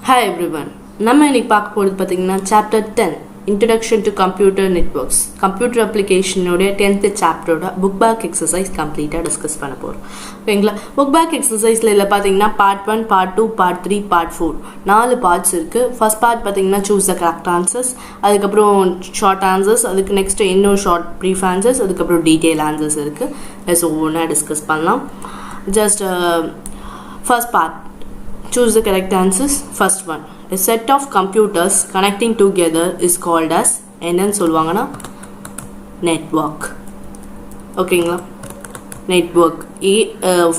Hi everyone. நம்ம இன்னைக்கு பார்க்க போறது பாத்தீங்கன்னா chapter 10 Introduction to Computer Networks. Computer application உடைய 10th chapter book back exercise complete discuss பண்ண போறோம். ஓகேங்களா? book back exerciseல இல்ல பாத்தீங்கன்னா part 1, part 2, part 3, part 4 நாலு parts இருக்கு. first part பாத்தீங்கன்னா choose the correct answers, அதுக்கு அப்புறம் short answers, அதுக்கு next இன்னும் short brief answers, அதுக்கு அப்புறம் detail answers இருக்கு. let's ஒவ்வொண்ணா discuss பண்ணலாம். just first part, choose the correct answers. First one, a set of computers connecting together is called as என்னன்னு சொல்லுவாங்கன்னா network. ஓகேங்களா? network.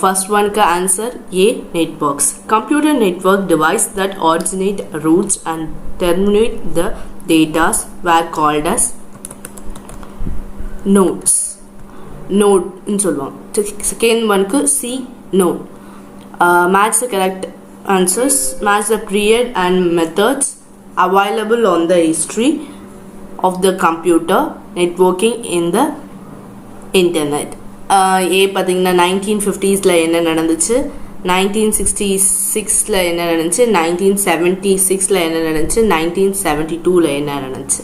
First one ka answer A, networks. Computer network device that originate routes and terminate the data were called as nodes. node ன்னு சொல்லுவாங்க. second one ku C, node. Match the correct answers. Match the period and methods available on the history of the computer networking in the internet. A பாத்தீங்கன்னா 1950s ல என்ன நடந்துச்சு, 1966 ல என்ன நடந்துச்சு, 1976 ல என்ன நடந்துச்சு, 1972 ல என்ன நடந்துச்சு.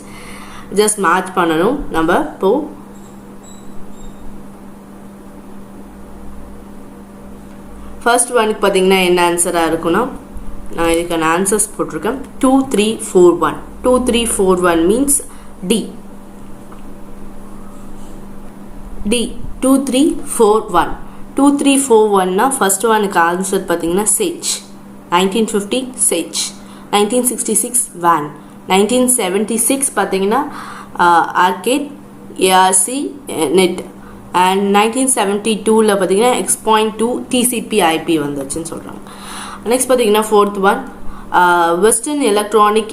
just match பண்ணனும் நம்ம. இப்போ first one பாத்தீங்கன்னா என்ன ஆன்சரா இருக்கும்னா, நான் இதுக்கான ஆன்சர்ஸ் போட்டிருக்கேன். 2341. 2341 means D. 2341. 2341 னா first one க்கு ஆன்சர் பாத்தீங்கன்னா Sage. 1950 Sage. 1966 WAN. 1976 பாத்தீங்கன்னா Arcade, ARC, Net. and 1972 ல பாத்தீங்கன்னா X.2 TCP IP வந்துச்சுன்னு சொல்றாங்க. next பாத்தீங்கன்னா fourth one, Western Electronic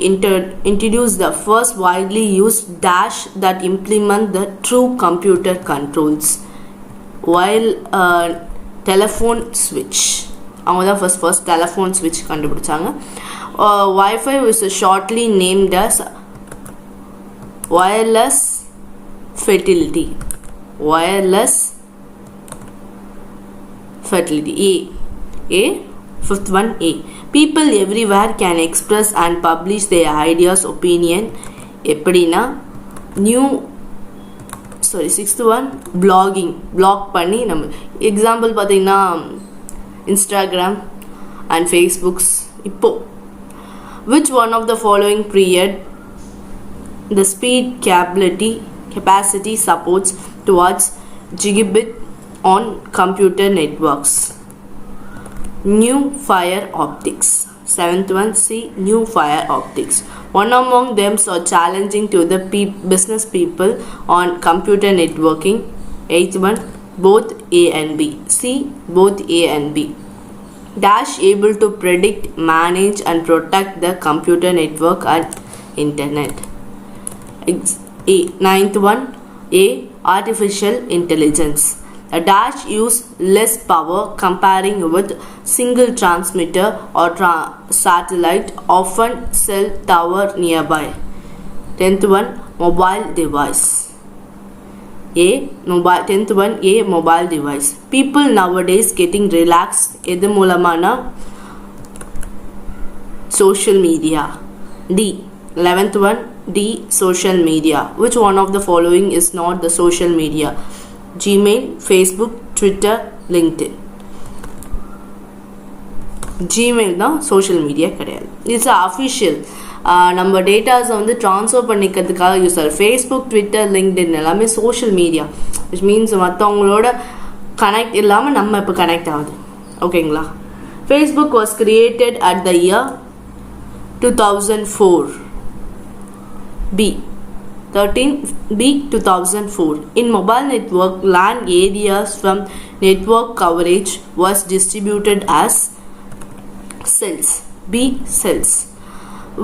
introduced the first widely used dash that implement the true computer controls while telephone switch. அவங்க தான் first telephone switch கண்டுபிடிச்சாங்க. Wi-Fi was shortly named as wireless fidelity. wireless fidelity. A. Fifth one A. People everywhere can express and publish their ideas, opinion. எப்படின்னா sixth one, blogging. blog பண்ணி நம்ம example பார்த்தீங்கன்னா Instagram and Facebooks. இப்போ which one of the following period the speed capacity supports towards gigabit on computer networks? New fiber optics. Seventh one C, new fiber optics. One among them are challenging to the business people on computer networking. Eighth one, both A and B. C, both A and B. Dash able to predict, manage and protect the computer network and internet. A. Ninth one A, artificial intelligence. A dash use less power comparing with single transmitter or satellite, often cell tower nearby. 10th one, mobile device. 10th one A, mobile device. People nowadays getting relaxed எது மூலமானா social media. D. 11th one D, social media. Which one of the following is not the social media? Gmail, Facebook, Twitter, LinkedIn. Gmail தான் social media கிடையாது. It's official. நம்ம டேட்டாஸை வந்து transfer பண்ணிக்கிறதுக்காக use ஆகுது. Facebook, Twitter, LinkedIn எல்லாமே social media. Which means மற்றவங்களோட connect இல்லாமல் நம்ம இப்போ கனெக்ட் ஆகுது. ஓகேங்களா? Facebook was created at the year 2004. B. 13B 2004. In mobile network, LAN areas from network coverage was distributed as cells. B, cells.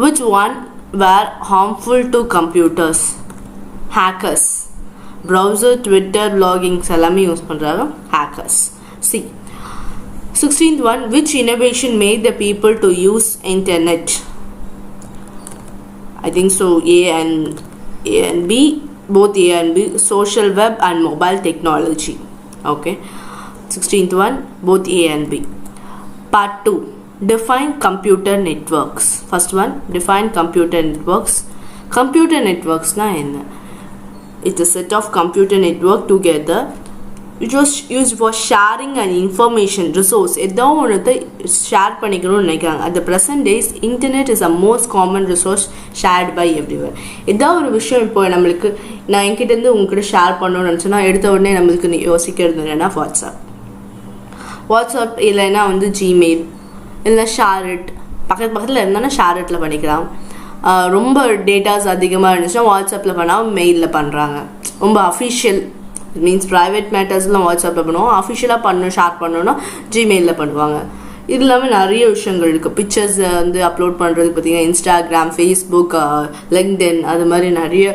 Which one were harmful to computers? Hackers. Browser, Twitter, blogging எல்லாமே use பண்றாங்க hackers. C. 16th one, which innovation made the people to use internet? I think so A and B, both A and B. Social web and mobile technology. Okay. 16th one, both A and B. Part 2, define computer networks. First one, define computer networks. Computer networks na enna? It's a set of computer network together which was used for sharing an information resource. ஏதோ ஒன்று share பண்ணிக்கணும்னு நினைக்கிறாங்க. At the present days, internet is the most common resource shared by everyone. ஏதோ ஒரு விஷயம் இப்போ நம்மளுக்கு நான் என்கிட்டேருந்து உங்ககிட்ட ஷேர் பண்ணணும்னு நினச்சோன்னா எடுத்த உடனே நம்மளுக்கு யோசிக்கிறது என்னென்னா வாட்ஸ்அப் இல்லைன்னா வந்து ஜிமெயில் இல்லை ஷேரிட் பக்கத்தில் இருந்தானா ஷேரிட்டில் பண்ணிக்கலாம். ரொம்ப டேட்டாஸ் அதிகமாக இருந்துச்சுன்னா வாட்ஸ்அப்பில் பண்ணால் மெயிலில் பண்ணுறாங்க. ரொம்ப அஃபிஷியல் மீன்ஸ் ப்ரைவேட் மேட்டர்ஸ்லாம் வாட்ஸ்அப்பில் பண்ணுவோம். அஃபிஷியலாக ஷேர் பண்ணணுன்னா ஜிமெயிலில் பண்ணுவாங்க. இது இல்லாமல் நிறைய விஷயங்கள் இருக்குது. பிக்சர்ஸ் வந்து அப்லோட் பண்ணுறதுக்கு பார்த்திங்கன்னா இன்ஸ்டாகிராம், ஃபேஸ்புக், லிங்க்டின் அது மாதிரி நிறைய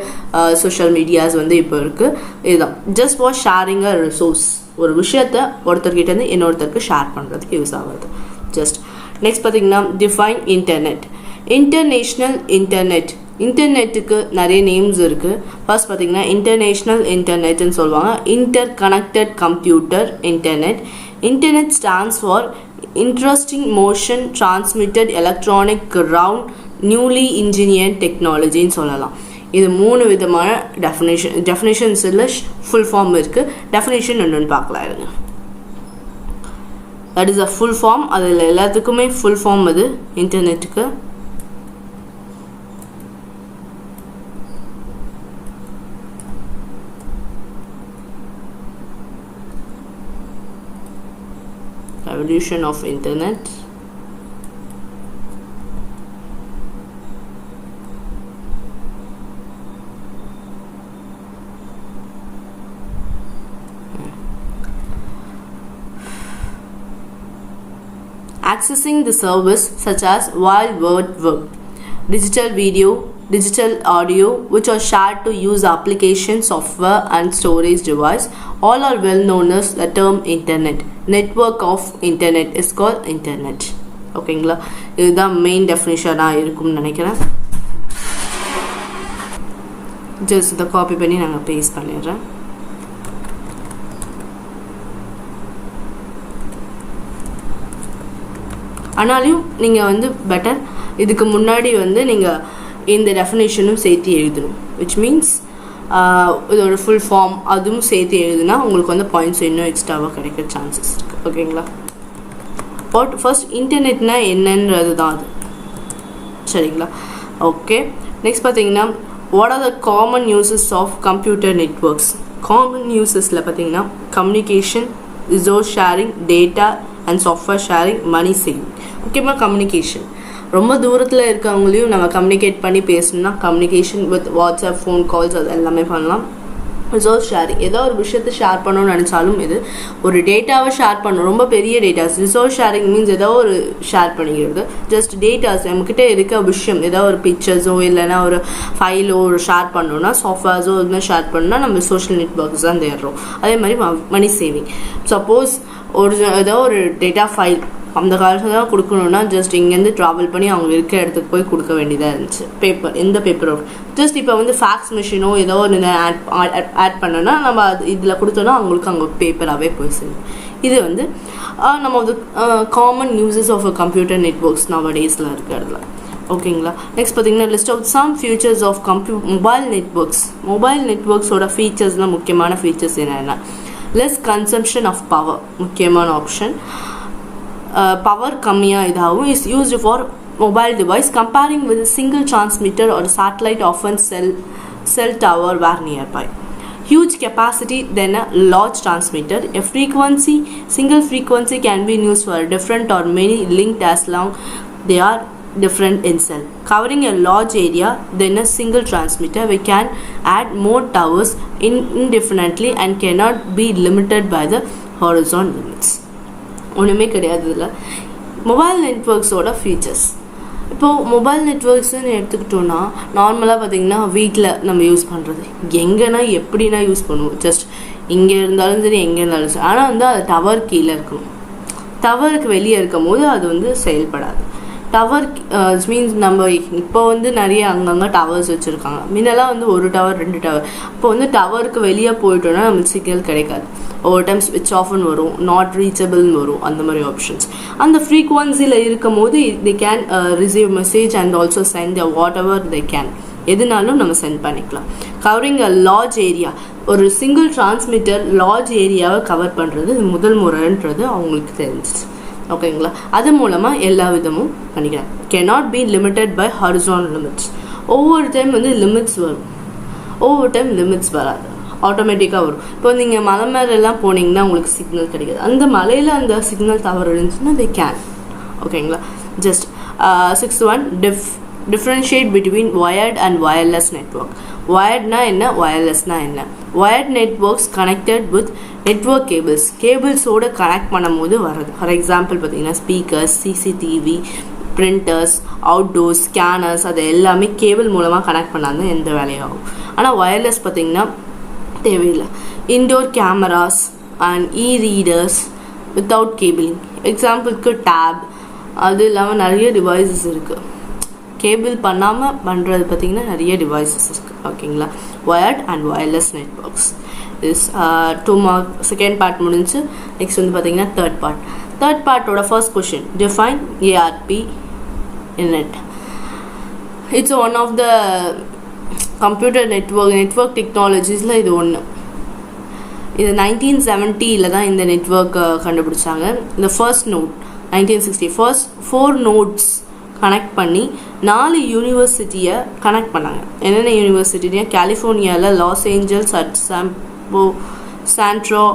சோஷியல் மீடியாஸ் வந்து இப்போ இருக்குது. இதுதான் just for sharing a resource. ஒரு விஷயத்தை ஒருத்தர்கிட்டேருந்து இன்னொருத்தருக்கு ஷேர் பண்ணுறதுக்கு யூஸ் ஆகுது. ஜஸ்ட் நெக்ஸ்ட் பார்த்திங்கன்னா டிஃபைன் இன்டர்நெட். International internet. இன்டர்நெட்டுக்கு நிறைய நேம்ஸ் இருக்குது. ஃபர்ஸ்ட் பார்த்திங்கன்னா இன்டர்நேஷ்னல் இன்டர்நெட்னு சொல்லுவாங்க. Interconnected computer internet. Internet stands for interesting motion transmitted electronic ground newly engineered டெக்னாலஜின்னு சொல்லலாம். இது 3 விதமான டெஃபினேஷன்ஸில் ஃபுல் ஃபார்ம் இருக்குது. டெஃபினேஷன் ஒன்று பார்க்கலாம் இருங்க. That is a full form. அதில் எல்லாத்துக்குமே ஃபுல் ஃபார்ம் அது இன்டர்நெட்டுக்கு. Evolution of internet. Accessing the service such as Wild Wide Web, digital video, digital audio, which are shared to use application, software and storage device, all are well known as the term internet. Network of internet is called internet. ஓகேங்களா? இதுதான் main டெஃபினிஷனாக இருக்கும்னு நினைக்கிறேன். Just இதை copy பண்ணி நாங்கள் paste பண்ணிடுறேன். ஆனாலும் நீங்கள் வந்து பெட்டர் இதுக்கு முன்னாடி வந்து நீங்கள் இந்த டெஃபினேஷனும் சேர்த்து எழுதணும். விச் மீன்ஸ் இதோட ஃபுல் ஃபார்ம் அதுவும் சேர்த்து எழுதுனா உங்களுக்கு வந்து பாயிண்ட்ஸ் இன்னும் எக்ஸ்ட்ராவாக கிடைக்கிற சான்சஸ் இருக்குது. ஓகேங்களா? பட் ஃபர்ஸ்ட் இன்டர்நெட்னா என்னன்றது தான் அது. சரிங்களா? ஓகே. நெக்ஸ்ட் பார்த்தீங்கன்னா what are the common uses of computer networks. Common யூசஸில் பார்த்தீங்கன்னா communication, resource sharing, data and software sharing, money saving. முக்கியமாக கம்யூனிகேஷன். ரொம்ப தூரத்தில் இருக்கவங்களையும் நம்ம கம்யூனிகேட் பண்ணி பேசணும்னா communication with WhatsApp, phone calls அது எல்லாமே பண்ணலாம். Resource sharing. ஏதோ ஒரு விஷயத்தை ஷேர் பண்ணணும்னு நினச்சாலும் இது ஒரு டேட்டாவை ஷேர் பண்ணணும். ரொம்ப பெரிய டேட்டாஸ். ரிசோர்ஸ் ஷேரிங் மீன்ஸ் ஏதோ ஒரு ஷேர் பண்ணிக்கிறது. ஜஸ்ட் டேட்டாஸ் நம்மக்கிட்ட இருக்க விஷயம் ஏதோ ஒரு பிக்சர்ஸோ இல்லைனா ஒரு ஃபைலோ ஒரு ஷேர் பண்ணணும்னா சாஃப்ட்வேர்ஸோ இதுமாதிரி ஷேர் பண்ணணும்னா நம்ம சோஷியல் நெட்ஒர்க்ஸ் தான் தேடுறோம். அதே மாதிரி மணி சேவிங். சப்போஸ் ஏதோ ஒரு டேட்டா ஃபைல் அந்த காலத்தில் தான் கொடுக்கணுன்னா ஜஸ்ட் இங்கேருந்து ட்ராவல் பண்ணி அவங்க இருக்கிற இடத்துக்கு போய் கொடுக்க வேண்டியதாக இருந்துச்சு. பேப்பர் எந்த பேப்பரோட ஜஸ்ட் இப்போ வந்து ஃபேக்ஸ் மிஷினோ ஏதோ ஒரு ஆட் பண்ணோன்னா நம்ம அது இதில் கொடுத்தோன்னா அவங்களுக்கு அங்கே பேப்பராகவே போய் சேரும். இது வந்து நம்ம வந்து common uses of a computer networks நவடேஸில் இருக்கிறதுல. ஓகேங்களா? நெக்ஸ்ட் பார்த்தீங்கன்னா list of some features of mobile networks. Mobile நெட்ஒர்க்ஸோட ஃபீச்சர்ஸ்னால் முக்கியமான ஃபீச்சர்ஸ் என்னென்னா லெஸ் கன்சம்ஷன் ஆஃப் பவர் முக்கியமான ஆப்ஷன். பவர் கம்மியாக இதாகவும் is used for mobile device comparing with a single transmitter or a satellite often cell tower were nearby. Huge capacity than a large transmitter. A single frequency can be used for different or many linked as long they are different in cell. Covering a large area than a single transmitter, we can add more towers indefinitely and cannot be limited by the horizon limits. ஒன்றுமே கிடையாது இதில். Mobile நெட்ஒர்க்ஸோட features. இப்போது mobile நெட்ஒர்க்ஸ்ன்னு எடுத்துக்கிட்டோன்னா நார்மலாக பார்த்திங்கன்னா வீட்டில் நம்ம யூஸ் பண்ணுறது எங்கேனா எப்படின்னா யூஸ் பண்ணுவோம். ஜஸ்ட் இங்கே இருந்தாலும் சரி எங்கே இருந்தாலும் சரி. ஆனால் வந்து அது டவர் கீழே இருக்கணும். டவருக்கு வெளியே இருக்கும் போது அது வந்து செயல்படாது. டவர் மீன்ஸ் நம்ம இப்போ வந்து நிறைய அங்கங்கே டவர்ஸ் வச்சுருக்காங்க. முன்னெல்லாம் வந்து ஒரு டவர் 2 டவர். இப்போ வந்து டவருக்கு வெளியே போயிட்டோன்னா நம்மளுக்கு சிக்னல் கிடைக்காது. ஒவ்வொரு டைம் ஸ்விட்ச் ஆஃப்னு வரும், நாட் ரீச்சபிள்னு வரும், அந்த மாதிரி ஆப்ஷன்ஸ். அந்த ஃப்ரீக்வன்சியில் இருக்கும் போது they can receive message and also send whatever they can, எதுனாலும் நம்ம சென்ட் பண்ணிக்கலாம். கவரிங் அ லார்ஜ் ஏரியா, ஒரு சிங்கிள் டிரான்ஸ்மிட்டர் லார்ஜ் ஏரியாவை கவர் பண்ணுறது முதல் முறைன்றது அவங்களுக்கு தெரிஞ்சிச்சு. ஓகேங்களா, அது மூலமாக எல்லா விதமும் பண்ணிக்கலாம். cannot be limited by horizontal limits. ஒவ்வொரு டைம் வந்து லிமிட்ஸ் வரும், ஒவ்வொரு டைம் லிமிட்ஸ் வராது, ஆட்டோமேட்டிக்காக வரும். இப்போ நீங்கள் மலை மேலெல்லாம் போனீங்கன்னா உங்களுக்கு சிக்னல் கிடைக்காது, அந்த மலையில் அந்த சிக்னல் தவறு இருந்துச்சுன்னா they can. ஓகேங்களா, just 6th one, differentiate between wired and wireless network. wiredனா என்ன, wirelessனா என்ன? wired networks connected with network cablesோட கனெக்ட் பண்ணும்போது வருது. ஃபார் எக்ஸாம்பிள் பார்த்தீங்கன்னா speakers, CCTV, printers, outdoors, scanners, அது எல்லாமே கேபிள் மூலமாக கனெக்ட் பண்ணாது எந்த வேலையாகும். ஆனால் வயர்லெஸ் பார்த்தீங்கன்னா தேவையில்லை. Indoor cameras and readers without cabling, எக்ஸாம்பிளுக்கு டேப், அது இல்லாமல் நிறைய டிவைசஸ் இருக்குது. கேபிள் பண்ணாமல் பண்ணுறது பார்த்திங்கன்னா நிறைய டிவைசஸ் இருக்குது. ஓகேங்களா, wired and wireless networks is 2 mark. Second part முடிஞ்சு. நெக்ஸ்ட் வந்து பார்த்திங்கன்னா தேர்ட் பார்ட்டோட first question, define ARP in it. It's one of the computer network டெக்னாலஜிஸில் இது ஒன்று. இது 1970 தான் இந்த நெட்வொர்க் கண்டுபிடிச்சாங்க. இந்த first node 1960 first 4 nodes connect பண்ணி 4 யூனிவர்சிட்டியை கனெக்ட் பண்ணாங்க. என்னென்ன யூனிவர்சிட்டினா கலிஃபோர்னியாவில் லாஸ் ஏஞ்சல்ஸ், அட் சான்ட்ரோ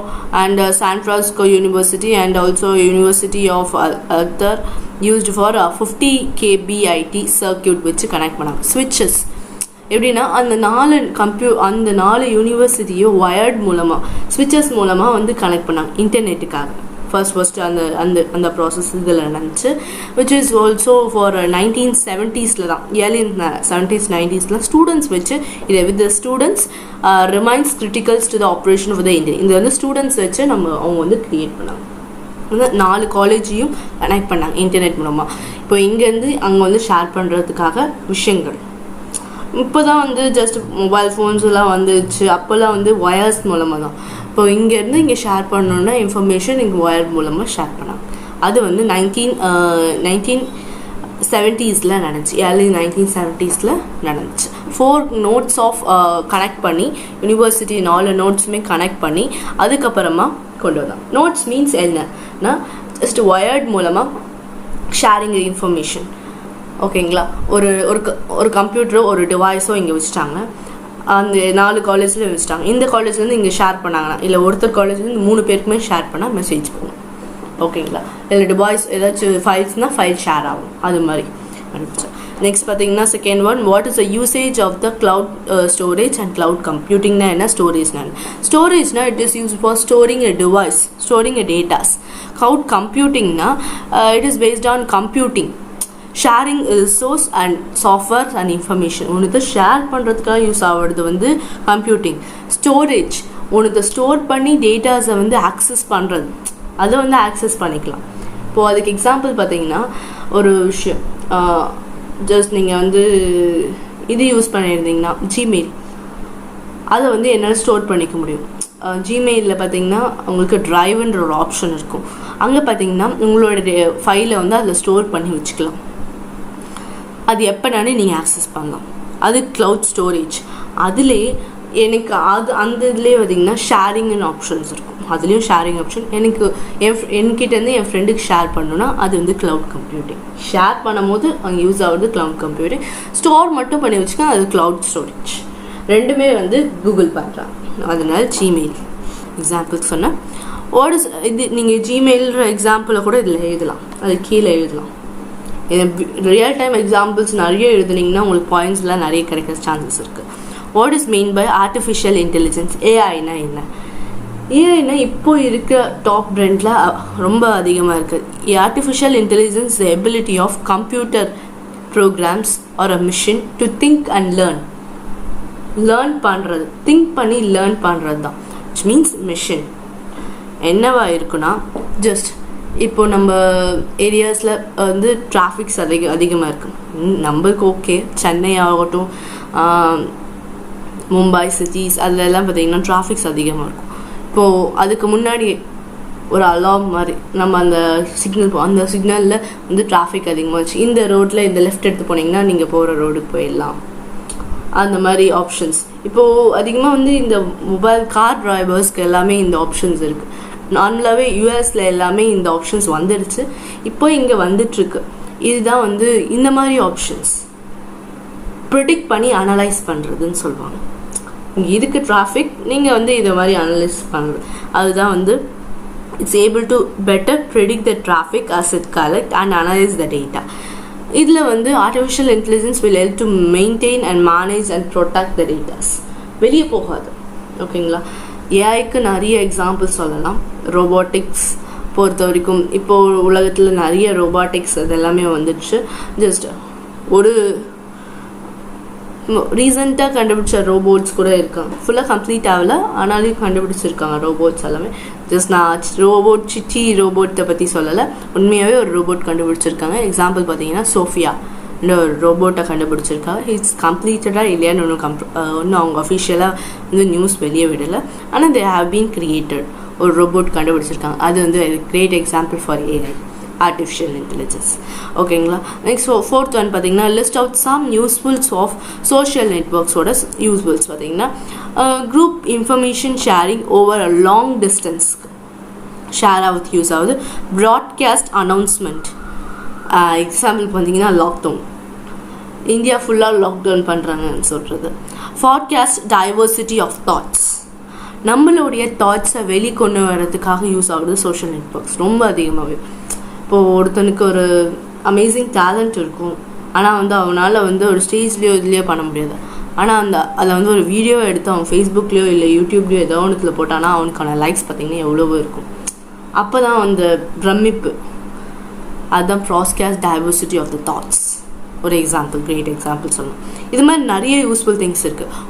and San Francisco university and also university of Arthur used for 50 kBit circuit வச்சு கனெக்ட் பண்ணாங்க. ஸ்விட்சஸ் எப்படின்னா அந்த 4 யூனிவர்சிட்டியும் வயர்ட் மூலமாக ஸ்விட்சஸ் மூலமாக வந்து கனெக்ட் பண்ணாங்க இன்டர்நெட்டுக்காக. ஃபர்ஸ்ட் அந்த ப்ராசஸ் இதில் நடந்துச்சு. Which is also for 1970s தான், ஏர்லி 70s 90s ஸ்டூடெண்ட்ஸ் வச்சு இதை with students remains criticals to the operation of the Indian. இது வந்து ஸ்டூடெண்ட்ஸ் வச்சு அவங்க வந்து க்ரியேட் பண்ணாங்க. வந்து 4 காலேஜையும் கனெக்ட் பண்ணாங்க இன்டர்நெட் மூலமாக. இப்போ இங்கேருந்து அங்கே வந்து ஷேர் பண்ணுறதுக்காக விஷயங்கள். இப்போ தான் வந்து ஜஸ்ட் மொபைல் ஃபோன்ஸ் எல்லாம் வந்துச்சு, அப்போல்லாம் வந்து வயர்ஸ் மூலமாக தான். இப்போ இங்கேருந்து இங்கே ஷேர் பண்ணணுன்னா இன்ஃபர்மேஷன் இங்கே ஒயர் மூலமாக ஷேர் பண்ணாங்க. அது வந்து 1970s நடந்துச்சு, ஏர்லி 1970s நடந்துச்சு. 4 நோட்ஸ் ஆஃப் கனெக்ட் பண்ணி யூனிவர்சிட்டி 4 நோட்ஸுமே கனெக்ட் பண்ணி அதுக்கப்புறமா கொண்டு வந்தாங்க. நோட்ஸ் மீன்ஸ் என்னன்னா ஜஸ்ட் ஒயர்ட் மூலமாக ஷேரிங் இன்ஃபர்மேஷன். ஓகேங்களா, ஒரு கம்ப்யூட்டரோ ஒரு டிவைஸோ இங்கே வச்சுட்டாங்க, அந்த 4 காலேஜில் வச்சுட்டாங்க. இந்த காலேஜ்லேருந்து இங்கே ஷேர் பண்ணாங்கன்னா இல்லை ஒருத்தர் காலேஜ்லேருந்து 3 பேருக்குமே ஷேர் பண்ணால் மெசேஜ் போகும். ஓகேங்களா, இல்லை டிவைஸ் ஏதாச்சும் ஃபைல்ஸ்னால் ஃபைல் ஷேர் ஆகும், அது மாதிரி அனுப்பிச்சு. நெக்ஸ்ட் பார்த்தீங்கன்னா second one, what is the usage of the cloud storage and cloud கம்ப்யூட்டிங்னா என்ன, ஸ்டோரேஜ்னா it is use for storing a device, storing a datas. Cloud கம்ப்யூட்டிங்னா it is based on computing, sharing resource and software and information. ஒன்று share பண்ணுறதுக்காக use ஆகிறது வந்து computing. Storage ஒன்று store பண்ணி டேட்டாஸை வந்து ஆக்சஸ் பண்ணுறது, அதை வந்து ஆக்சஸ் பண்ணிக்கலாம். இப்போது அதுக்கு எக்ஸாம்பிள் பார்த்தீங்கன்னா ஒரு விஷயம், ஜஸ்ட் நீங்கள் வந்து இது யூஸ் பண்ணியிருந்தீங்கன்னா ஜிமெயில், அதை வந்து என்னால் ஸ்டோர் பண்ணிக்க முடியும். ஜிமெயிலில் பார்த்தீங்கன்னா உங்களுக்கு ட்ரைவ்ன்ற ஒரு ஆப்ஷன் இருக்கும். அங்கே பார்த்தீங்கன்னா உங்களோட ஃபைலை வந்து அதில் ஸ்டோர் பண்ணி வச்சுக்கலாம். அது எப்போனாலே நீங்கள் ஆக்சஸ் பண்ணலாம். அது க்ளவுட் ஸ்டோரேஜ். அதிலே எனக்கு அந்த இதுலேயே பார்த்தீங்கன்னா ஷேரிங்னு ஆப்ஷன்ஸ் இருக்கும். அதுலேயும் ஷேரிங் ஆப்ஷன். என்கிட்டேருந்து என் ஃப்ரெண்டுக்கு ஷேர் பண்ணணுன்னா அது வந்து க்ளவுட் கம்ப்யூட்டிங். ஷேர் பண்ணும் போது அங்கே யூஸ் ஆகுது க்ளவுட் கம்ப்யூட்டிங். ஸ்டோர் மட்டும் பண்ணி வச்சுக்கோங்க, அது க்ளவுட் ஸ்டோரேஜ். ரெண்டுமே வந்து கூகுள் பண்ணுறாங்க. அதனால ஜிமெயில் எக்ஸாம்பிளுக்கு சொன்னேன். வாட் இஸ் இது, நீங்கள் ஜிமெயில்ன்ற எக்ஸாம்பிளை கூட இதில் எழுதலாம், அது கீழே எழுதலாம். ரியல் டைம் எக்ஸாம்பிள்ஸ் நிறைய எழுதுனீங்கன்னா உங்களுக்கு பாயிண்ட்ஸ்லாம் நிறைய கிடைக்கிற சான்சஸ் இருக்குது. What is mean by artificial intelligence, ஏஐனா என்ன? ஏஐனா இப்போ இருக்க டாப் ட்ரெண்டில் ரொம்ப அதிகமாக இருக்குது. Artificial intelligence the ability of computer programs or a machine to think and learn பண்ணுறது, திங்க் பண்ணி லேர்ன் பண்ணுறது தான். விச் மீன்ஸ் மிஷின் என்னவா இருக்குன்னா, ஜஸ்ட் இப்போது நம்ம ஏரியாஸில் வந்து டிராஃபிக்ஸ் அதிகமாக இருக்குது. நம்மளுக்கு ஓகே, சென்னை ஆகட்டும், மும்பை சிட்டிஸ் அதிலெல்லாம் பார்த்திங்கன்னா டிராஃபிக்ஸ் அதிகமாக இருக்கும். இப்போது அதுக்கு முன்னாடி ஒரு அலார்ம் மாதிரி நம்ம அந்த சிக்னலில் வந்து டிராஃபிக் அதிகமாகிடுச்சு, இந்த ரோட்டில் இந்த லெஃப்ட் எடுத்து போனீங்கன்னா நீங்கள் போகிற ரோடுக்கு போயிடலாம். அந்த மாதிரி ஆப்ஷன்ஸ் இப்போது அதிகமாக வந்து இந்த மொபைல் கார் டிரைவர்ஸ்க்கு எல்லாமே இந்த ஆப்ஷன்ஸ் இருக்குது. நார்மலாகவே யூஎஸில் எல்லாமே இந்த ஆப்ஷன்ஸ் வந்துடுச்சு, இப்போ இங்கே வந்துட்டுருக்கு. இதுதான் வந்து இந்த மாதிரி ஆப்ஷன்ஸ் ப்ரிடிக்ட் பண்ணி அனலைஸ் பண்ணுறதுன்னு சொல்லுவாங்க. இங்கே இதுக்கு டிராஃபிக், நீங்கள் வந்து இதை மாதிரி அனலைஸ் பண்ணுறது, அதுதான் வந்து it's able to better predict the traffic as it collect and analyze the data. இதில் வந்து artificial intelligence will help to maintain and manage and protect the data. வெளியே போகாது. ஓகேங்களா? ஏஐக்கு நிறைய எக்ஸாம்பிள் சொல்லலாம். ரோபோட்டிக்ஸ் பொறுத்த வரைக்கும் இப்போது உலகத்தில் நிறைய ரோபோட்டிக்ஸ் அது எல்லாமே வந்துடுச்சு. ஜஸ்ட் ஒரு ரீசெண்டாக கண்டுபிடிச்ச ரோபோட்ஸ் கூட இருக்காங்க, ஃபுல்லாக கம்ப்ளீட் ஆகலை ஆனாலும் கண்டுபிடிச்சிருக்காங்க ரோபோட்ஸ் எல்லாமே. ஜஸ்ட் நான் சிச்சி ரோபோட்டை பற்றி சொல்லலை, உண்மையாகவே ஒரு ரோபோட் கண்டுபிடிச்சிருக்காங்க. எக்ஸாம்பிள் பார்த்தீங்கன்னா சோஃபியா ஒரு ரோபோட்டை கண்டுபிடிச்சிருக்காங்க. இட்ஸ் கம்ப்ளீட்டடாக இல்லையான்னு ஒன்றும் அவங்க அஃபிஷியலாக வந்து நியூஸ் வெளியே விடலை, ஆனால் தே ஹாவ் பீன் கிரியேட்டட். ஒரு ரோபோட் கண்டுபிடிச்சிருக்காங்க, அது வந்து great example for AI, artificial intelligence. ஓகேங்களா? நெக்ஸ்ட் ஃபோர்த் ஒன் பார்த்தீங்கன்னா list out some usefuls of social நெட்ஒர்க்ஸோட யூஸ்ஃபுல்ஸ் பார்த்தீங்கன்னா group information sharing over a long டிஸ்டன்ஸ்க்கு ஷேர் ஆகுது, யூஸ் ஆகுது. ப்ராட்காஸ்ட் அனௌன்ஸ்மெண்ட், எக்ஸாம்பிள் பார்த்தீங்கன்னா லாக்டவுன், இந்தியா ஃபுல்லாக லாக்டவுன் பண்ணுறாங்கன்னு சொல்கிறது. ஃபார்காஸ்ட் டைவர்சிட்டி ஆஃப் தாட்ஸ், நம்மளுடைய தாட்ஸை வெளிக்கொண்டு வர்றதுக்காக யூஸ் ஆகுது சோஷியல் நெட்ஒர்க்ஸ் ரொம்ப அதிகமாகவே. இப்போது ஒருத்தனுக்கு ஒரு அமேசிங் டேலண்ட் இருக்கும், ஆனால் வந்து அவனால் வந்து ஒரு ஸ்டேஜ்லேயோ இதுலேயோ பண்ண முடியாது. ஆனால் அதை வந்து ஒரு வீடியோ எடுத்து அவன் ஃபேஸ்புக்லேயோ இல்லை யூடியூப்லேயோ ஏதோ ஒன்றுத்தில் போட்டானா அவனுக்கான லைக்ஸ் பார்த்திங்கன்னா எவ்வளவோ இருக்கும். அப்போ தான் அந்த பிரமிப்பு, அதுதான் broadcast diversity of the thoughts. ஒரு எக்ஸாம்பிள், கிரேட் எக்ஸாம்பிள் சொல்லணும். இது மாதிரி நிறைய யூஸ்ஃபுல் திங்ஸ் இருக்குது.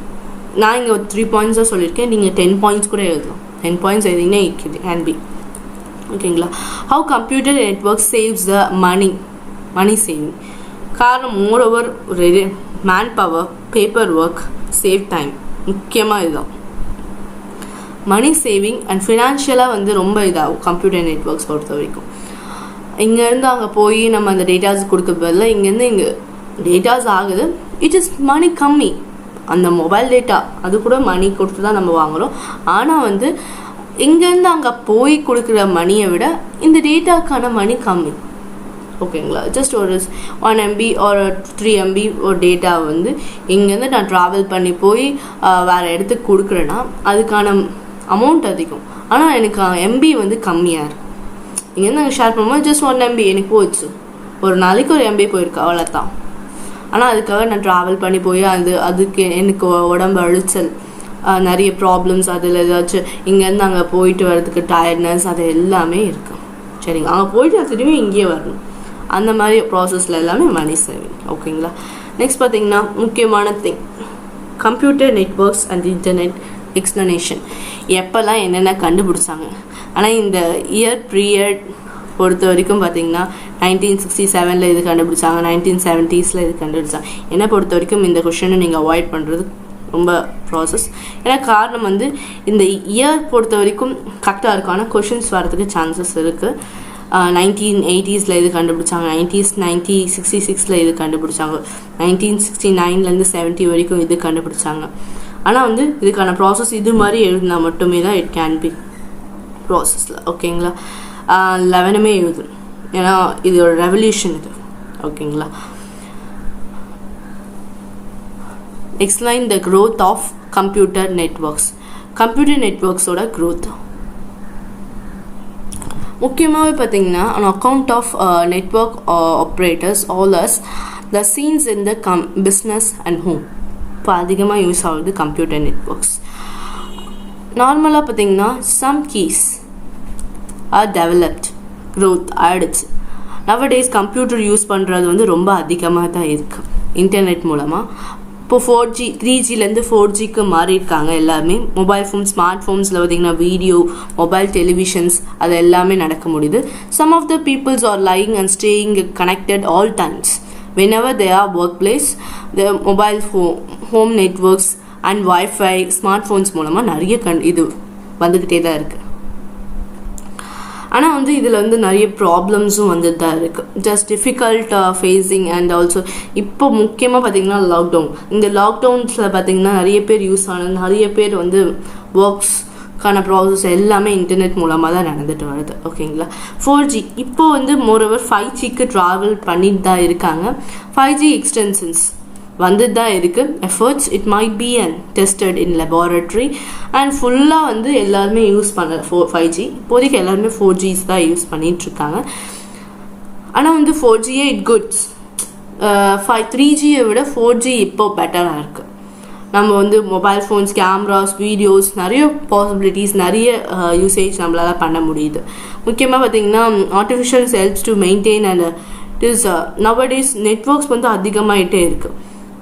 நான் இங்கே 3 பாயிண்ட்ஸாக சொல்லியிருக்கேன், நீங்கள் 10 பாயிண்ட்ஸ் கூட எழுதலாம். 10 பாயிண்ட்ஸ் எழுதிங்கன்னா இட் கேன் பி. ஓகேங்களா? How computer network saves the money saving. காரணம் moreover man power, paper work, save time, முக்கியமாக இதுதான் மணி சேவிங் அண்ட் ஃபினான்ஷியலாக வந்து ரொம்ப இதாகும் கம்ப்யூட்டர் நெட்ஒர்க்ஸ் பொறுத்த வரைக்கும். இங்கேருந்து அங்கே போய் நம்ம அந்த டேட்டாஸ் கொடுக்க பதில் இங்கேருந்து இங்கே டேட்டாஸ் ஆகுது, இட் இஸ் மணி கம்மி. அந்த மொபைல் டேட்டா அது கூட மணி கொடுத்து தான் நம்ம வாங்குகிறோம், ஆனால் வந்து இங்கேருந்து அங்கே போய் கொடுக்குற மணியை விட இந்த டேட்டாக்கான மணி கம்மி. ஓகேங்களா? ஜஸ்ட் ஒரு 1 MB ஒரு 3 MB ஒரு டேட்டா வந்து இங்கேருந்து நான் ட்ராவல் பண்ணி போய் வேறு இடத்துக்கு கொடுக்குறேன்னா அதுக்கான அமௌண்ட் அதிகம், ஆனால் எனக்கு MB வந்து கம்மியாக இருக்குது. இங்கேருந்து நாங்கள் ஷேர் பண்ணும்போது ஜஸ்ட் 1 MB எனக்கு போயிடுச்சு, ஒரு நாளைக்கு ஒரு MB போயிருக்கு, அவ்வளோதான். ஆனால் அதுக்காக நான் ட்ராவல் பண்ணி போய் அதுக்கு எனக்கு உடம்பு அழிச்சல், நிறைய ப்ராப்ளம்ஸ், அதில் ஏதாச்சும் இங்கேருந்து அங்கே போயிட்டு வர்றதுக்கு டயர்ட்னஸ், அது எல்லாமே இருக்குது. சரிங்க, அங்கே போயிட்டு திரும்பி இங்கேயே வரணும். அந்த மாதிரி ப்ராசஸில் எல்லாமே மணி சேவிங். ஓகேங்களா? நெக்ஸ்ட் பார்த்தீங்கன்னா முக்கியமான thing, computer networks and internet explanation. எப்போல்லாம் என்னென்ன கண்டுபிடிச்சாங்க, ஆனால் இந்த பீரியட் பொறுத்த வரைக்கும் பார்த்தீங்கன்னா 1967 இது கண்டுபிடிச்சாங்க, 1970s இது கண்டுபிடிச்சாங்க. என்னை பொறுத்த வரைக்கும் இந்த கொஷனை நீங்கள் அவாய்ட் பண்ணுறது ரொம்ப ப்ராசஸ். ஏன்னா காரணம் வந்து இந்த இயர் பொறுத்த வரைக்கும் கரெக்டாக இருக்கும், ஆனால் கொஷின்ஸ் வரதுக்கு சான்சஸ் இருக்குது. 1980s இது கண்டுபிடிச்சாங்க, 1966 இது கண்டுபிடிச்சாங்க, 1969 70 வரைக்கும் இது கண்டுபிடிச்சாங்க. ஆனால் வந்து இதுக்கான ப்ராசஸ் இது மாதிரி எழுதினா மட்டுமே தான் இட் கேன் பி ப்ராசஸில். ஓகேங்களா? 11 எழுது, ஏன்னா இது ஒரு ரெவல்யூஷன் இது. ஓகேங்களா? Explain the growth of computer networks. Computer நெட்ஒர்க்ஸோட growth முக்கியமாகவே பார்த்தீங்கன்னா on account of network operators all us the scenes in the business and home. இப்போ அதிகமாக யூஸ் ஆகுது கம்ப்யூட்டர் நெட்ஒர்க்ஸ். நார்மலாக பார்த்தீங்கன்னா some keys are developed, growth ஆகிடுச்சு. நவடேஸ் கம்ப்யூட்டர் யூஸ் பண்ணுறது வந்து ரொம்ப அதிகமாக தான் இருக்குது இன்டர்நெட் மூலமாக. இப்போ 4G 3Gலேருந்து 4Gக்கு மாறியிருக்காங்க எல்லாருமே. மொபைல் ஃபோன், ஸ்மார்ட் ஃபோன்ஸில் பார்த்திங்கன்னா வீடியோ, மொபைல் டெலிவிஷன்ஸ் அது எல்லாமே நடக்க முடியுது. Some of the peoples are lying and staying connected all times whenever they are workplace. the mobile home networks and Wi-Fi, smart phones மூலமாக நிறைய இது வந்துக்கிட்டே தான் இருக்குது. ஆனால் வந்து இதில் வந்து நிறைய ப்ராப்ளம்ஸும் வந்துட்டு தான் இருக்குது. Just difficult facing and also இப்போ முக்கியமாக பார்த்திங்கன்னா லாக்டவுன். இந்த லாக்டவுன்ஸில் பார்த்திங்கன்னா நிறைய பேர் யூஸ் ஆனது, நிறைய பேர் வந்து ஒர்க்ஸ்க்கான ப்ராசஸ் எல்லாமே இன்டர்நெட் மூலமாக தான் நடந்துட்டு வருது. ஓகேங்களா. 4G இப்போ வந்து மோரோவர் 5Gக்கு ட்ராவல் பண்ணிட்டு தான் இருக்காங்க. 5G எக்ஸ்டென்ஷன்ஸ் வந்துட்டு தான் இருக்குது. Efforts it might be and tested in laboratory and ஃபுல்லாக வந்து எல்லாருமே யூஸ் பண்ண 5G. இப்போதைக்கு எல்லாருமே 4Gs தான் யூஸ் பண்ணிகிட்ருக்காங்க. ஆனால் வந்து 4Gயே இட் குட்ஸ். 3Gயை விட 4G இப்போ பெட்டராக இருக்குது. நம்ம வந்து மொபைல் ஃபோன்ஸ், கேமராஸ், வீடியோஸ், நிறைய பாசிபிலிட்டிஸ், நிறைய யூசேஜ் நம்மளால் பண்ண முடியுது. முக்கியமாக பார்த்திங்கன்னா artificial helps to maintain and it is nowadays networks வந்து அதிகமாகிட்டே இருக்குது.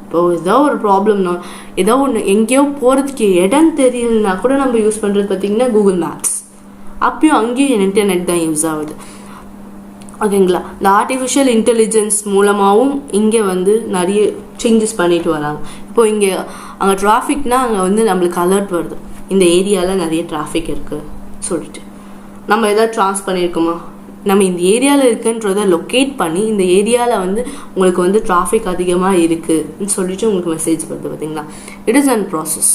இப்போது ஏதோ ஒரு ப்ராப்ளம்னா, ஏதோ ஒன்று எங்கேயோ போகிறதுக்கு இடம் தெரியலனா கூட நம்ம யூஸ் பண்ணுறது பார்த்திங்கன்னா கூகுள் மேப்ஸ். அப்பயும் அங்கேயும் இன்டர்நெட் தான் யூஸ் ஆகுது. ஓகேங்களா. இந்த ஆர்டிஃபிஷியல் இன்டெலிஜென்ஸ் மூலமாகவும் இங்கே வந்து நிறைய சேஞ்சஸ் பண்ணிட்டு வராங்க. இப்போது இங்கே அங்கே டிராஃபிக்னால் அங்கே வந்து நம்மளுக்கு அலர்ட் வருது, இந்த ஏரியாவில் நிறைய டிராஃபிக் இருக்குது சொல்லிட்டு. நம்ம எதாவது ட்ரான்ஸ் பண்ணியிருக்கோமா, நம்ம இந்த ஏரியாவில் இருக்குன்றதை லொக்கேட் பண்ணி இந்த ஏரியாவில் வந்து உங்களுக்கு வந்து டிராஃபிக் அதிகமாக இருக்குதுன்னு சொல்லிட்டு உங்களுக்கு மெசேஜ் வருது. பார்த்தீங்களா. It is an process.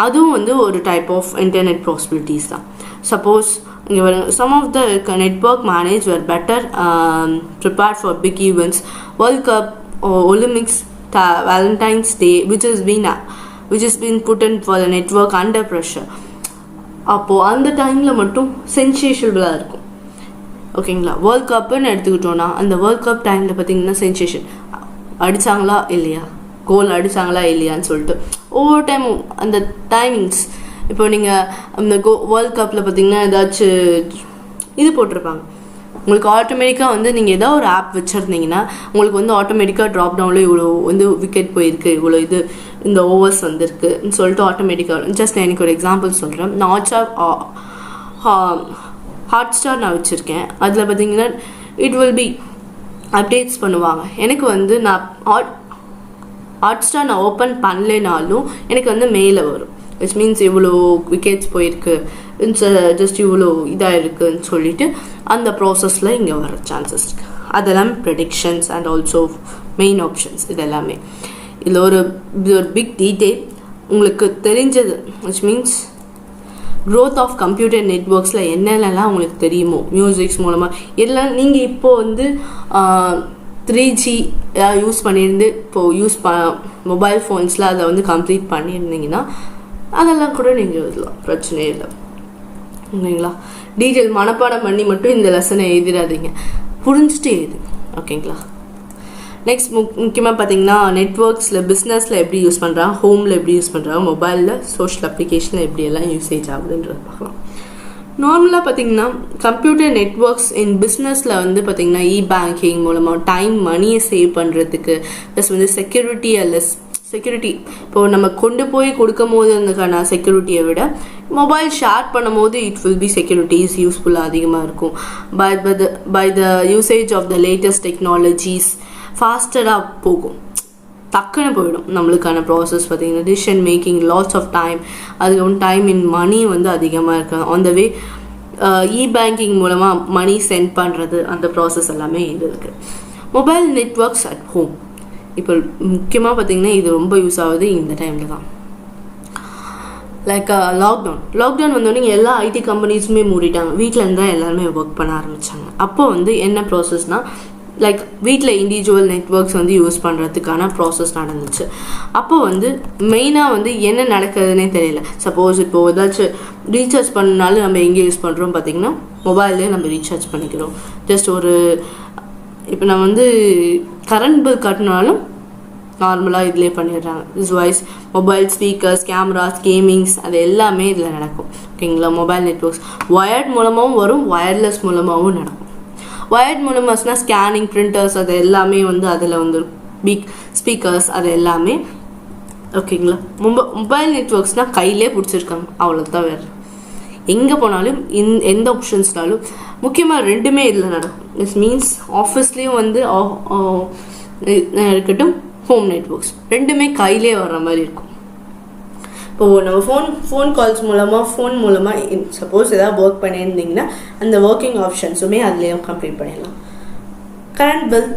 அதுவும் வந்து ஒரு டைப் ஆஃப் இன்டர்நெட் பாசிபிலிட்டிஸ் தான். சப்போஸ் இங்கே some of the network manage were better prepared for big events, world cup, Olympics, Valentine's day which has been put in for the network under pressure. அப்போது அந்த டைமில் மட்டும் சென்சேஷனபிளாக இருக்கும். ஓகேங்களா. World கப்புன்னு எடுத்துக்கிட்டோன்னா அந்த வேர்ல்ட் கப் டைமில் பார்த்திங்கன்னா சென்சேஷன், அடித்தாங்களா இல்லையா, கோல் அடித்தாங்களா இல்லையான்னு சொல்லிட்டு ஒவ்வொரு டைமும் அந்த டைமிங்ஸ். இப்போ நீங்கள் அந்த வேர்ல்ட் கப்பில் பார்த்திங்கன்னா ஏதாச்சும் இது போட்டிருப்பாங்க, உங்களுக்கு ஆட்டோமேட்டிக்காக வந்து நீங்கள் ஏதோ ஒரு ஆப் வச்சுருந்தீங்கன்னா உங்களுக்கு வந்து ஆட்டோமேட்டிக்காக ட்ராப் டவுனில் இவ்வளோ வந்து விக்கெட் போயிருக்கு, இவ்வளோ இது இந்த ஓவர்ஸ் வந்துருக்குன்னு சொல்லிட்டு ஆட்டோமேட்டிக்காக. ஜஸ்ட் நான் எனக்கு ஒரு எக்ஸாம்பிள் சொல்கிறேன். ஹாட்ஸ்டார் நான் வச்சுருக்கேன். அதில் பார்த்தீங்கன்னா இட் வில் பி அப்டேட்ஸ் பண்ணுவாங்க. எனக்கு வந்து நான் ஹாட்ஸ்டார் நான் ஓப்பன் பண்ணலைனாலும் எனக்கு வந்து மேலே வரும். விச் மீன்ஸ் இவ்வளோ விக்கெட்ஸ் போயிருக்கு, ஜஸ்ட் இவ்வளோ இதாக இருக்குதுன்னு சொல்லிட்டு அந்த ப்ராசஸில் இங்கே வர சான்சஸ் இருக்குது. அதெல்லாம் predictions and also main options. இது எல்லாமே இதில் ஒரு பிக் டீட்டெயில் உங்களுக்கு தெரிஞ்சது. Which means growth of computer நெட்வொர்க்ஸில் என்னென்னலாம் உங்களுக்கு தெரியுமோ மியூசிக்ஸ் மூலமாக எல்லாம் நீங்கள் இப்போது வந்து 3G ஏதாவது யூஸ் பண்ணியிருந்து இப்போது மொபைல் ஃபோன்ஸில் அதை வந்து கம்ப்ளீட் பண்ணியிருந்தீங்கன்னா அதெல்லாம் கூட நீங்கள் எழுதலாம், பிரச்சனையே இல்லை. ஓகேங்களா. டீட்டெயில் மனப்பாடம் பண்ணி மட்டும் இந்த லெசனை எழுதிடாதீங்க, புரிஞ்சுட்டு எழுதுங்க. ஓகேங்களா. நெக்ஸ்ட் முக்கியமாக பார்த்தீங்கன்னா நெட்வொர்க்ஸில் பிஸ்னஸில் எப்படி யூஸ் பண்ணுறாங்க, ஹோமில் எப்படி யூஸ் பண்ணுறாங்க, மொபைலில் சோஷியல் அப்ளிகேஷனில் எப்படியெல்லாம் யூசேஜ் ஆகுதுன்றது பார்க்கலாம். நார்மலாக பார்த்தீங்கன்னா கம்ப்யூட்டர் நெட்வொர்க்ஸ் இன் பிஸ்னஸில் வந்து பார்த்திங்கன்னா பேங்கிங் மூலமாக டைம் மணியை சேவ் பண்ணுறதுக்கு ப்ளஸ் வந்து செக்யூரிட்டி இப்போது நம்ம கொண்டு போய் கொடுக்கும் போது அதுக்கான செக்யூரிட்டியை விட மொபைல் ஷேர் பண்ணும் போது இட் வில் பி செக்யூரிட்டிஸ் யூஸ்ஃபுல்லாக அதிகமாக இருக்கும். By the usage of the latest technologies ஃபாஸ்டராக போகும், டக்குன்னு போயிடும் நம்மளுக்கான ப்ராசஸ். பார்த்திங்கன்னா decision making, lots of time, அதுக்கு டைம் இன் மணி வந்து அதிகமாக இருக்குது. ஆன் த வே பேங்கிங் மூலமாக மணி சென்ட் பண்ணுறது, அந்த ப்ராசஸ் எல்லாமே இது இருக்குது. மொபைல் நெட்வொர்க்ஸ் அட் ஹோம் இப்போ முக்கியமாக பார்த்திங்கன்னா இது ரொம்ப யூஸ் ஆகுது இந்த டைமில் தான். லைக் லாக்டவுன் வந்தோடனே எல்லா ஐடி கம்பெனிஸுமே மூடிட்டாங்க, வீட்டில் இருந்தால் எல்லாருமே ஒர்க் பண்ண ஆரம்பித்தாங்க. அப்போ வந்து என்ன ப்ராசஸ்னால் லைக் வீட்டில் இண்டிவிஜுவல் நெட்வொர்க்ஸ் வந்து யூஸ் பண்ணுறதுக்கான ப்ராசஸ் நடந்துச்சு. அப்போ வந்து மெயினாக வந்து என்ன நடக்குதுன்னே தெரியல. சப்போஸ் இப்போது ஏதாச்சும் ரீசார்ஜ் பண்ணனாலும் நம்ம எங்கே யூஸ் பண்ணுறோம் பார்த்திங்கன்னா மொபைல்லே நம்ம ரீசார்ஜ் பண்ணிக்கிறோம். ஜஸ்ட் ஒரு இப்போ நம்ம வந்து கரண்ட் பில் கட்டினாலும் நார்மலாக இதிலே பண்ணிடுறாங்க. This voice mobile speakers, cameras, gamings அது எல்லாமே இதில் நடக்கும். ஓகேங்களா. மொபைல் நெட்வொர்க்ஸ் வயர்ட் மூலமாகவும் வரும், வயர்லெஸ் மூலமாகவும் நடக்கும். வயர்ட் மூலமாகனா ஸ்கேனிங், பிரிண்டர்ஸ் அது எல்லாமே வந்து அதில் வந்து ஸ்பீக்கர்ஸ் அது எல்லாமே. ஓகேங்களா. மொபைல் நெட்வொர்க்ஸ்னால் கையிலே பிடிச்சிருக்காங்க, அவ்வளோதான். வேறு எங்கே போனாலும் எந்த ஆப்ஷன்ஸ்னாலும் முக்கியமாக ரெண்டுமே இதில் நடக்கும். திஸ் மீன்ஸ் ஆஃபீஸ்லேயும் வந்து இருக்கட்டும், ஹோம் நெட்வொர்க்ஸ் ரெண்டுமே கையிலே வர்ற மாதிரி இருக்கும். இப்போது நம்ம ஃபோன் கால்ஸ் மூலமாக சப்போஸ் ஏதாவது ஒர்க் பண்ணியிருந்தீங்கன்னா அந்த ஒர்க்கிங் ஆப்ஷன்ஸுமே அதுலேயும் கம்ப்ளீட் பண்ணிடலாம். கரண்ட் பில்,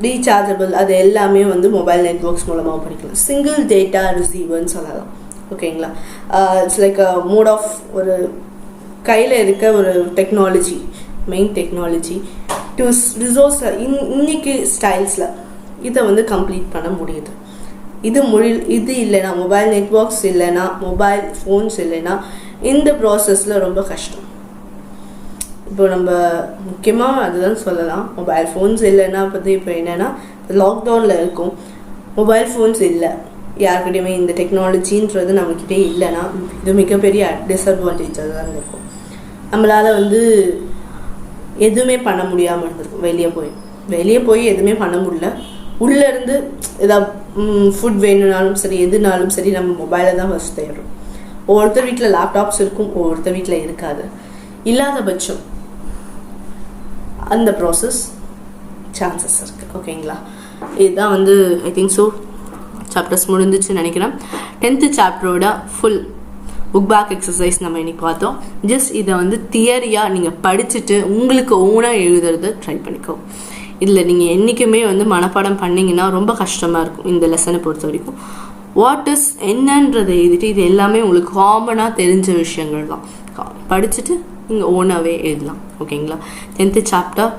ரீசார்ஜபிள், அது எல்லாமே வந்து மொபைல் நெட்ஒர்க்ஸ் மூலமாக பண்ணிக்கலாம். சிங்கிள் டேட்டா ரிசீவர்னு சொல்லலாம். ஓகேங்களா? It's like a mode of ஒரு கையில் இருக்க ஒரு technology, main technology to resource இன்னைக்கு ஸ்டைல்ஸில் இதை வந்து கம்ப்ளீட் பண்ண முடியுது. இது இல்லைன்னா, மொபைல் நெட்ஒர்க்ஸ் இல்லைன்னா, மொபைல் ஃபோன்ஸ் இல்லைன்னா இந்த ப்ராசஸில் ரொம்ப கஷ்டம். இப்போ நம்ம முக்கியமாக அதுதான் சொல்லலாம். மொபைல் ஃபோன்ஸ் இல்லைன்னா பற்றி இப்போ என்னென்னா லாக்டவுனில் இருக்கும், மொபைல் ஃபோன்ஸ் இல்லை யாருக்கிட்டையுமே, இந்த டெக்னாலஜின்றது நம்மக்கிட்டே இல்லைன்னா இது மிகப்பெரிய டிஸ்அட்வான்டேஜாக தான் இருக்கும். நம்மளால் வந்து எதுவுமே பண்ண முடியாமல் இருந்திருக்கும். வெளியே போய் எதுவுமே பண்ண முடியல. உள்ளேருந்து ஏதாவது ஃபுட் வேணும்னாலும் சரி, எதுனாலும் சரி நம்ம மொபைலை தான் ஃபஸ்ட் தேடுறோம். ஒவ்வொருத்தர் வீட்டில் லேப்டாப்ஸ் இருக்கும், ஒவ்வொருத்தர் வீட்டில் இருக்காது. இல்லாத பட்சம் அந்த ப்ராசஸ் சான்சஸ் இருக்குது. ஓகேங்களா? இதுதான் வந்து ஐ திங்க் ஸோ சாப்டர்ஸ் முடிஞ்சிச்சுன்னு நினைக்கிறேன். 10th சாப்டரோட ஃபுல் புக் பேக் எக்ஸசைஸ் நம்ம இன்னைக்கு பார்த்தோம். ஜஸ்ட் இதை வந்து தியரியாக நீங்கள் படிச்சுட்டு உங்களுக்கு ஓனாக எழுதுறது ட்ரை பண்ணிக்கோ. இதில் நீங்கள் என்றைக்குமே வந்து மனப்பாடம் பண்ணிங்கன்னா ரொம்ப கஷ்டமாக இருக்கும். இந்த லெசனை பொறுத்த வரைக்கும் வாட் இஸ் என்னன்றதை எழுதிட்டு இது எல்லாமே உங்களுக்கு காமனாக தெரிஞ்ச விஷயங்கள் தான். படிச்சுட்டு நீங்கள் ஓனாகவே எழுதலாம். ஓகேங்களா? 10th chapter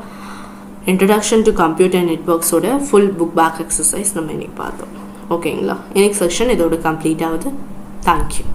introduction to computer நெட்ஒர்க்ஸோட ஃபுல் புக் பேக் எக்ஸசைஸ் நம்ம இன்னைக்கு பார்த்தோம். ஓகேங்களா? இன்னைக்கு செக்ஷன் இதோட கம்ப்ளீட் ஆகுது. தேங்க்யூ.